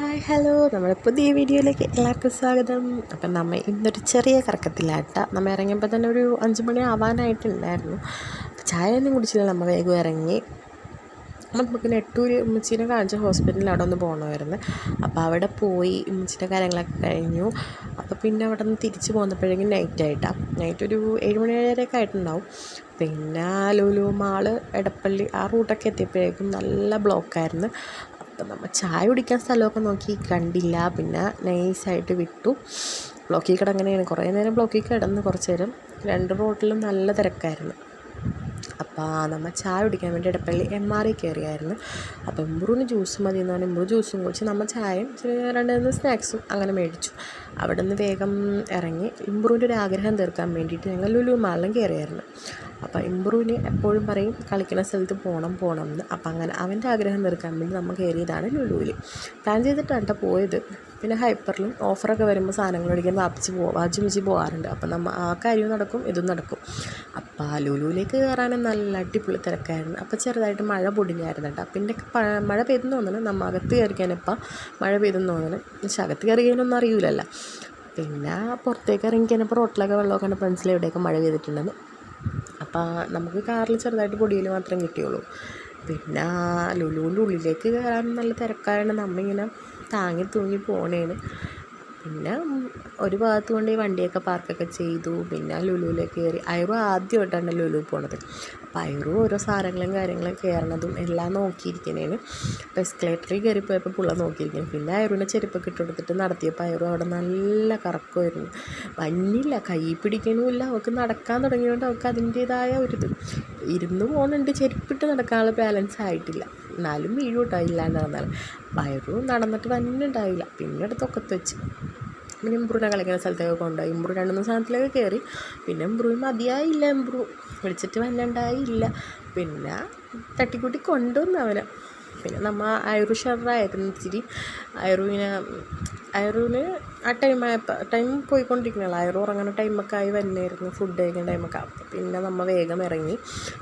Hi hello നമ്മുടെ പുതിയ വീഡിയോയിലേക്ക് എല്ലാവർക്കും സ്വാഗതം. അപ്പം നമ്മൾ ഇന്നൊരു ചെറിയ കറക്കത്തിലാട്ട നമ്മൾ ഇറങ്ങിയപ്പോൾ തന്നെ ഒരു 5 മണി ആവാനായിട്ടുണ്ടായിരുന്നു. ചായ ഒന്നും കുടിച്ചില്ല, നമ്മൾ വേഗം ഇറങ്ങി. നമുക്ക് നെട്ടൂർ ഉമ്മച്ചീനെ കാണിച്ച ഹോസ്പിറ്റലിൽ അവിടെ ഒന്ന് പോകണമായിരുന്നു. അപ്പോൾ അവിടെ പോയി ഉമ്മച്ചീൻ്റെ കാര്യങ്ങളൊക്കെ കഴിഞ്ഞു. അപ്പോൾ പിന്നെ അവിടെ നിന്ന് തിരിച്ച് പോന്നപ്പോഴേക്കും നൈറ്റ് ഒരു 7 മണി 7:30 ആയിട്ടുണ്ടാവും. പിന്നെ ലുലു മാള് എടപ്പള്ളി ആ റൂട്ടൊക്കെ എത്തിയപ്പോഴേക്കും നല്ല ബ്ലോക്കായിരുന്നു. അപ്പം നമ്മൾ ചായ കുടിക്കാൻ സ്ഥലമൊക്കെ നോക്കി കണ്ടില്ല, പിന്നെ നൈസായിട്ട് വിട്ടു. ബ്ലോക്കിൽ കിടങ്ങനെയാണ് കുറേ നേരം ബ്ലോക്കിൽ കിടന്ന് കുറച്ച് നേരം 2 റോട്ടിലും നല്ല തിരക്കായിരുന്നു. അപ്പോൾ നമ്മൾ ചായ കുടിക്കാൻ വേണ്ടി എടപ്പള്ളി MRE കയറിയായിരുന്നു. അപ്പോൾ ഇമ്പ്രൂവിന് ജ്യൂസ് മതി എന്ന് പറഞ്ഞാൽ ഇമ്പ്രൂ ജ്യൂസും കുടിച്ച് നമ്മൾ ചായയും 2 സ്നാക്സും അങ്ങനെ മേടിച്ചു. അവിടെ നിന്ന് വേഗം ഇറങ്ങി ഇമ്പ്രൂവിൻ്റെ ഒരു ആഗ്രഹം തീർക്കാൻ വേണ്ടിയിട്ട് ഞങ്ങൾ ലുലു മാളിലും കയറിയായിരുന്നു. അപ്പോൾ ഇമ്പ്രൂവിന് എപ്പോഴും പറയും കളിക്കുന്ന സ്ഥലത്ത് പോകണം എന്ന്. അപ്പം അങ്ങനെ അവൻ്റെ ആഗ്രഹം തീർക്കാൻ വേണ്ടി നമ്മൾ കയറിയതാണ് ലുലുവിൽ. പ്ലാൻ ചെയ്തിട്ടാണ് പോയത്. പിന്നെ ഹൈപ്പറിലും ഓഫറൊക്കെ വരുമ്പോൾ സാധനങ്ങൾ മേടിക്കാൻ വാജിമിച്ച് പോകാറുണ്ട്. അപ്പം നമ്മൾ ആ കാര്യവും നടക്കും, ഇതും നടക്കും. അപ്പോൾ ലുലുവിലേക്ക് കയറാനും നല്ല അടിപൊളി തിരക്കായിരുന്നു. അപ്പോൾ ചെറുതായിട്ട് മഴ പൊടിഞ്ഞായിരുന്നു കേട്ടോ. പിന്നെ മഴ പെയ്തെന്ന് തോന്നുന്നു, നമ്മൾ അകത്ത് കയറിക്കാനിപ്പോൾ മഴ പെയ്തെന്ന് തോന്നുന്നു. പക്ഷെ അകത്ത് കയറിക്കാനൊന്നും അറിയില്ലല്ലോ. പിന്നെ പുറത്തേക്ക് ഇറങ്ങിക്കാനിപ്പോൾ റോട്ടിലൊക്കെ വെള്ളമൊക്കെ കണ്ടപ്പോൾ മനസ്സിൽ എവിടെയൊക്കെ മഴ പെയ്തിട്ടുണ്ടെന്ന്. അപ്പോൾ നമുക്ക് കാറിൽ ചെറുതായിട്ട് പൊടിയിൽ മാത്രം കിട്ടിയുള്ളൂ. പിന്നെ ലുലുവിൻ്റെ ഉള്ളിലേക്ക് കയറാൻ നല്ല തിരക്കായതുകൊണ്ട് നമ്മളിങ്ങനെ താങ്ങി തൂങ്ങി പോണേന്. പിന്നെ ഒരു ഭാഗത്ത് കൊണ്ട് ഈ വണ്ടിയൊക്കെ പാർക്കൊക്കെ ചെയ്തു. പിന്നെ ലുലുവിലേക്ക് കയറി. ഐറു ആദ്യമായിട്ടാണ് ലുലു പോണത്. അപ്പോൾ ഐറു ഓരോ സാധനങ്ങളും കാര്യങ്ങളും കയറണതും എല്ലാം നോക്കിയിരിക്കുന്നതിന്. അപ്പോൾ എസ്കലേറ്ററിൽ കയറിപ്പോയപ്പോൾ പുള്ള നോക്കിയിരിക്കുന്നു. പിന്നെ ഐറുവിനെ ചെരുപ്പൊക്കെ ഇട്ട് കൊടുത്തിട്ട് നടത്തിയപ്പോൾ ഐറു അവിടെ നല്ല കറക്കമായിരുന്നു. മഞ്ഞില്ല, കൈ പിടിക്കണമില്ല. അവൾക്ക് നടക്കാൻ തുടങ്ങിയതുകൊണ്ട് അവൾക്ക് അതിൻ്റേതായ ഒരിത് ഇരുന്ന് പോകുന്നുണ്ട്. ചെരുപ്പിട്ട് നടക്കാനുള്ള ബാലൻസ് ആയിട്ടില്ല, എന്നാലും വീഴും ഇല്ലാണ്ട് നടന്നാൽ. ഐറു നടന്നിട്ട് തന്നെ ഉണ്ടായില്ല. പിന്നെ അടുത്തൊക്കത്ത് വെച്ച് പിന്നെ ഇമ്പ്രൂവിനെ കളിക്കുന്ന സ്ഥലത്തൊക്കെ കൊണ്ടുപോയി. ഇമ്പ്രൂ 2-3 സാധനത്തിലൊക്കെ കയറി. പിന്നെ ഇമ്പ്രൂവ് മതിയായില്ല, ഇമ്പ്രൂ വിളിച്ചിട്ട് വന്നുണ്ടായില്ല. പിന്നെ തട്ടിക്കൂട്ടി കൊണ്ടുവന്നു അവനെ. പിന്നെ നമ്മൾ ഐറു ഷെറായിരുന്നു ഇച്ചിരി. ഐറുവിന് ആ ടൈം പോയിക്കൊണ്ടിരിക്കണല്ലോ. ഐറു ഉറങ്ങുന്ന ടൈമൊക്കെ ആയി വന്നായിരുന്നു, ഫുഡ് കഴിക്കുന്ന ടൈമൊക്കെ. അപ്പോൾ പിന്നെ നമ്മൾ വേഗം ഇറങ്ങി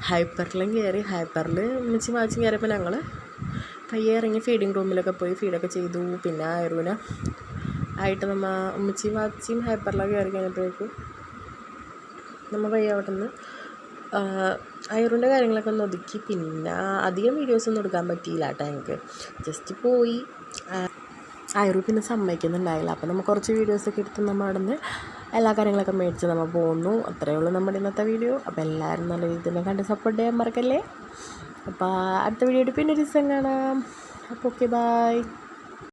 ഹൈപ്പറിലും കയറി. ഹൈപ്പറിൽ ഉമ്മച്ചി വാച്ച് കയറിയപ്പോൾ ഞങ്ങൾ പയ്യെ ഇറങ്ങി ഫീഡിങ് റൂമിലൊക്കെ പോയി ഫീഡൊക്കെ ചെയ്തു. പിന്നെ ഐറുവിനെ ആയിട്ട് നമ്മൾ ഉമ്മച്ചിയും വാച്ചിയും ഹൈപ്പറിലൊക്കെ കയറി കഴിഞ്ഞപ്പോഴേക്കും നമ്മൾ പയ്യെ അവിടെ നിന്ന് ഐറുവിൻ്റെ കാര്യങ്ങളൊക്കെ ഒന്ന് ഒതുക്കി. പിന്നെ അധികം വീഡിയോസൊന്നും എടുക്കാൻ പറ്റിയില്ല കേട്ടോ ഞങ്ങൾക്ക്. ജസ്റ്റ് പോയി. ഐറു പിന്നെ സമ്മതിക്കുന്നുണ്ടായില്ല. അപ്പോൾ നമ്മൾ കുറച്ച് വീഡിയോസൊക്കെ എടുത്ത് നമ്മൾ അവിടെ നിന്ന് എല്ലാ കാര്യങ്ങളൊക്കെ മേടിച്ച് നമ്മൾ പോകുന്നു. അത്രയേ ഉള്ളൂ നമ്മുടെ ഇന്നത്തെ വീഡിയോ. അപ്പോൾ എല്ലാവരും നല്ല രീതിയിൽ കണ്ട് സപ്പോർട്ട് ചെയ്യാൻ മറക്കല്ലേ. അപ്പോൾ അടുത്ത വീഡിയോയിൽ പിന്നെ ഒരു ദിവസം കാണാം. അപ്പോൾ ഓക്കെ, ബൈ.